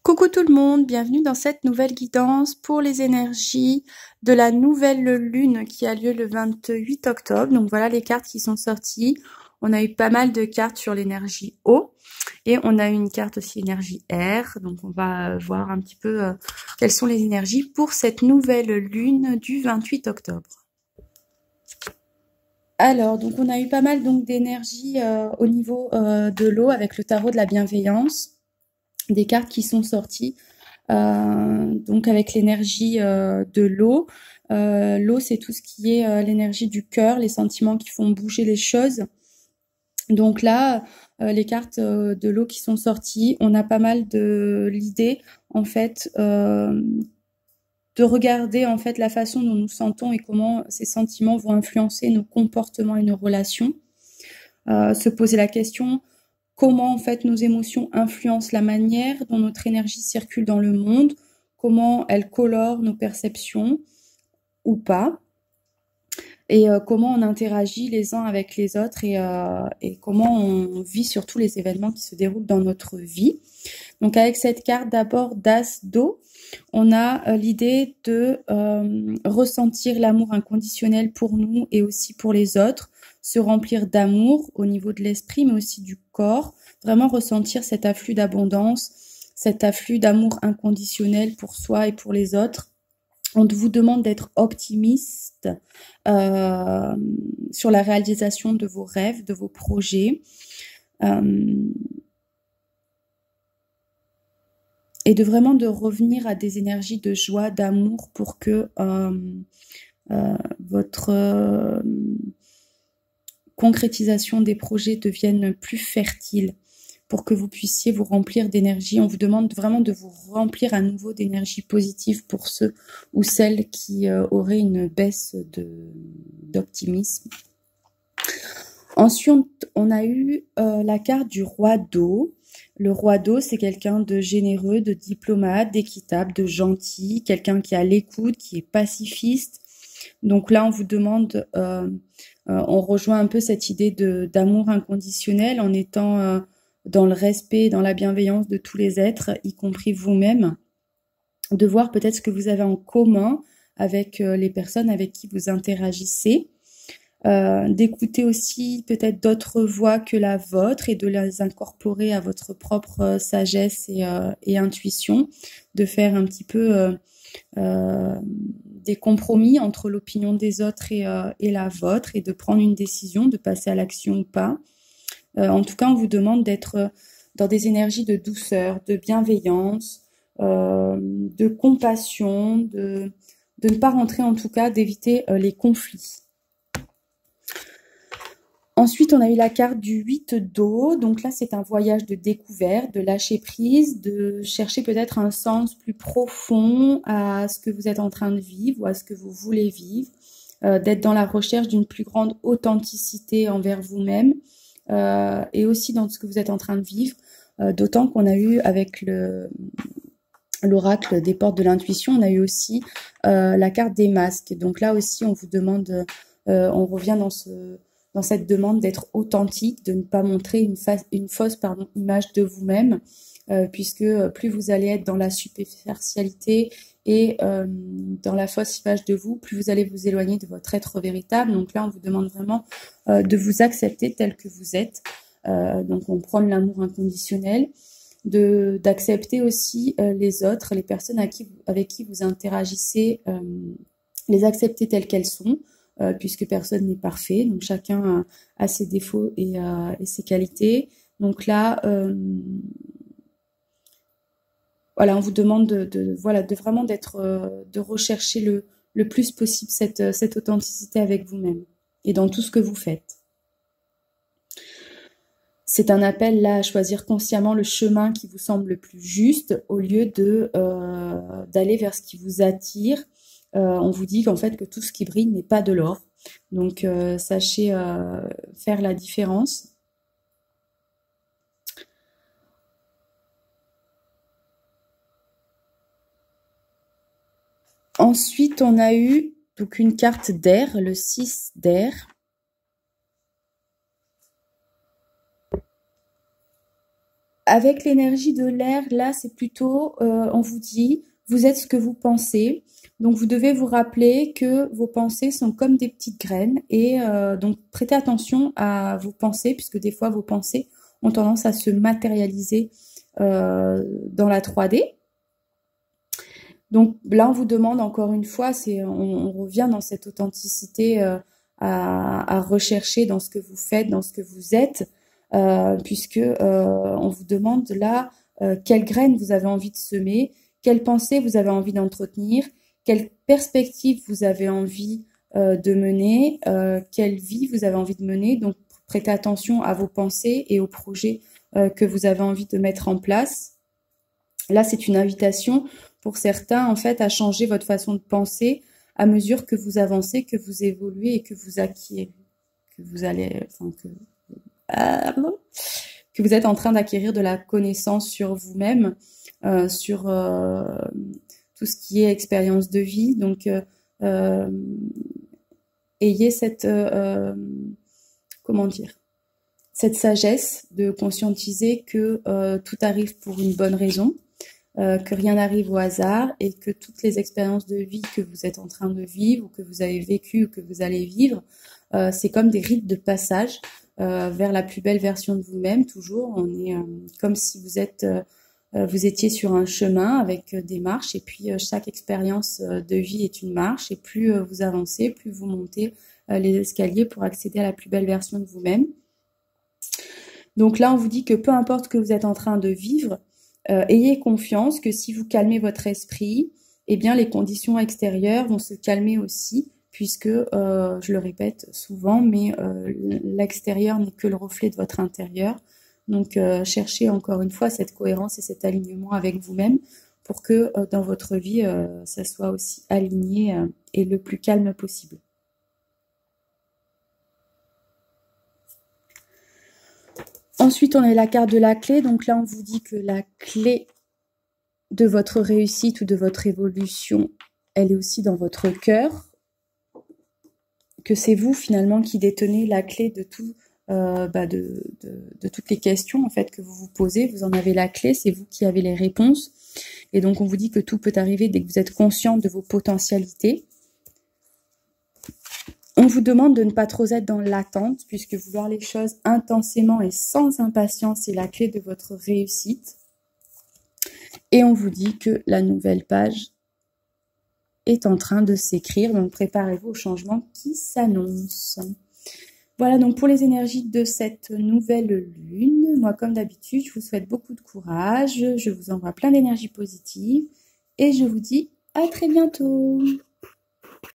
Coucou tout le monde, bienvenue dans cette nouvelle guidance pour les énergies de la nouvelle lune qui a lieu le 28 octobre. Donc voilà les cartes qui sont sorties. On a eu pas mal de cartes sur l'énergie eau et on a eu une carte aussi énergie air. Donc on va voir un petit peu quelles sont les énergies pour cette nouvelle lune du 28 octobre. Alors, donc on a eu pas mal donc d'énergie au niveau de l'eau avec le tarot de la bienveillance. Des cartes qui sont sorties donc avec l'énergie de l'eau. L'eau, c'est tout ce qui est l'énergie du cœur, les sentiments qui font bouger les choses. Donc là, les cartes de l'eau qui sont sorties, on a pas mal de l'idée en fait de regarder en fait la façon dont nous sentons et comment ces sentiments vont influencer nos comportements et nos relations. Se poser la question comment en fait nos émotions influencent la manière dont notre énergie circule dans le monde, comment elles colorent nos perceptions ou pas, et comment on interagit les uns avec les autres et comment on vit surtout les événements qui se déroulent dans notre vie. Donc avec cette carte d'abord d'As d'eau, on a l'idée de ressentir l'amour inconditionnel pour nous et aussi pour les autres, se remplir d'amour au niveau de l'esprit mais aussi du corps, vraiment ressentir cet afflux d'abondance, cet afflux d'amour inconditionnel pour soi et pour les autres. On vous demande d'être optimiste sur la réalisation de vos rêves, de vos projets. Et de vraiment de revenir à des énergies de joie, d'amour pour que votre concrétisation des projets devienne plus fertile, pour que vous puissiez vous remplir d'énergie. On vous demande vraiment de vous remplir à nouveau d'énergie positive pour ceux ou celles qui auraient une baisse d'optimisme. Ensuite, on a eu la carte du roi d'eau. Le roi d'eau, c'est quelqu'un de généreux, de diplomate, d'équitable, de gentil, quelqu'un qui a l'écoute, qui est pacifiste. Donc là, on vous demande, on rejoint un peu cette idée d'amour inconditionnel en étant dans le respect, dans la bienveillance de tous les êtres, y compris vous-même, de voir peut-être ce que vous avez en commun avec les personnes avec qui vous interagissez. D'écouter aussi peut-être d'autres voix que la vôtre et de les incorporer à votre propre sagesse et intuition, de faire un petit peu des compromis entre l'opinion des autres et la vôtre et de prendre une décision, de passer à l'action ou pas. En tout cas, on vous demande d'être dans des énergies de douceur, de bienveillance, de compassion, de ne pas rentrer en tout cas, d'éviter les conflits. Ensuite, on a eu la carte du 8 d'eau. Donc là, c'est un voyage de découverte, de lâcher prise, de chercher peut-être un sens plus profond à ce que vous êtes en train de vivre ou à ce que vous voulez vivre, d'être dans la recherche d'une plus grande authenticité envers vous-même et aussi dans ce que vous êtes en train de vivre. D'autant qu'on a eu avec l'oracle des portes de l'intuition, on a eu aussi la carte des masques. Donc là aussi, on vous demande, on revient dans cette demande d'être authentique, de ne pas montrer une fausse image de vous-même, puisque plus vous allez être dans la superficialité et dans la fausse image de vous, plus vous allez vous éloigner de votre être véritable. Donc là, on vous demande vraiment de vous accepter tel que vous êtes. Donc on prône l'amour inconditionnel, d'accepter aussi les autres, les personnes avec qui vous interagissez, les accepter telles qu'elles sont, puisque personne n'est parfait, donc chacun a ses défauts et ses qualités. Donc là, voilà, on vous demande de vraiment de rechercher le plus possible cette authenticité avec vous-même et dans tout ce que vous faites. C'est un appel là à choisir consciemment le chemin qui vous semble le plus juste au lieu d'aller vers ce qui vous attire. On vous dit qu'en fait que tout ce qui brille n'est pas de l'or. Donc sachez faire la différence. Ensuite, on a eu donc une carte d'air, le 6 d'air. avec l'énergie de l'air, là, c'est plutôt, on vous dit, vous êtes ce que vous pensez. Donc, vous devez vous rappeler que vos pensées sont comme des petites graines et donc prêtez attention à vos pensées puisque des fois, vos pensées ont tendance à se matérialiser dans la 3D. Donc là, on vous demande encore une fois, on revient dans cette authenticité à rechercher dans ce que vous faites, dans ce que vous êtes, puisque on vous demande là quelles graines vous avez envie de semer, quelles pensées vous avez envie d'entretenir, quelle perspective vous avez envie de mener, quelle vie vous avez envie de mener. Donc prêtez attention à vos pensées et aux projets que vous avez envie de mettre en place. Là, c'est une invitation pour certains, en fait, à changer votre façon de penser à mesure que vous avancez, que vous évoluez et que vous acquérez, que vous allez, enfin, que vous êtes en train d'acquérir de la connaissance sur vous-même, sur tout ce qui est expérience de vie. Donc, ayez cette, comment dire, cette sagesse de conscientiser que tout arrive pour une bonne raison. Que rien n'arrive au hasard et que toutes les expériences de vie que vous êtes en train de vivre ou que vous avez vécues ou que vous allez vivre, c'est comme des rites de passage vers la plus belle version de vous-même. Toujours, on est comme si vous étiez sur un chemin avec des marches et puis chaque expérience de vie est une marche et plus vous avancez, plus vous montez les escaliers pour accéder à la plus belle version de vous-même. Donc là, on vous dit que peu importe ce que vous êtes en train de vivre, ayez confiance que si vous calmez votre esprit, eh bien les conditions extérieures vont se calmer aussi, puisque, je le répète souvent, mais l'extérieur n'est que le reflet de votre intérieur. Donc cherchez encore une fois cette cohérence et cet alignement avec vous-même pour que dans votre vie, ça soit aussi aligné et le plus calme possible. Ensuite, on a la carte de la clé. Donc là, on vous dit que la clé de votre réussite ou de votre évolution, elle est aussi dans votre cœur. Que c'est vous, finalement, qui détenez la clé de tout, de toutes les questions, en fait, que vous vous posez. Vous en avez la clé, c'est vous qui avez les réponses. Et donc, on vous dit que tout peut arriver dès que vous êtes conscient de vos potentialités. On vous demande de ne pas trop être dans l'attente, puisque vouloir les choses intensément et sans impatience est la clé de votre réussite. Et on vous dit que la nouvelle page est en train de s'écrire, donc préparez-vous au changement qui s'annonce. Voilà donc pour les énergies de cette nouvelle lune. Moi, comme d'habitude, je vous souhaite beaucoup de courage, je vous envoie plein d'énergie positive et je vous dis à très bientôt.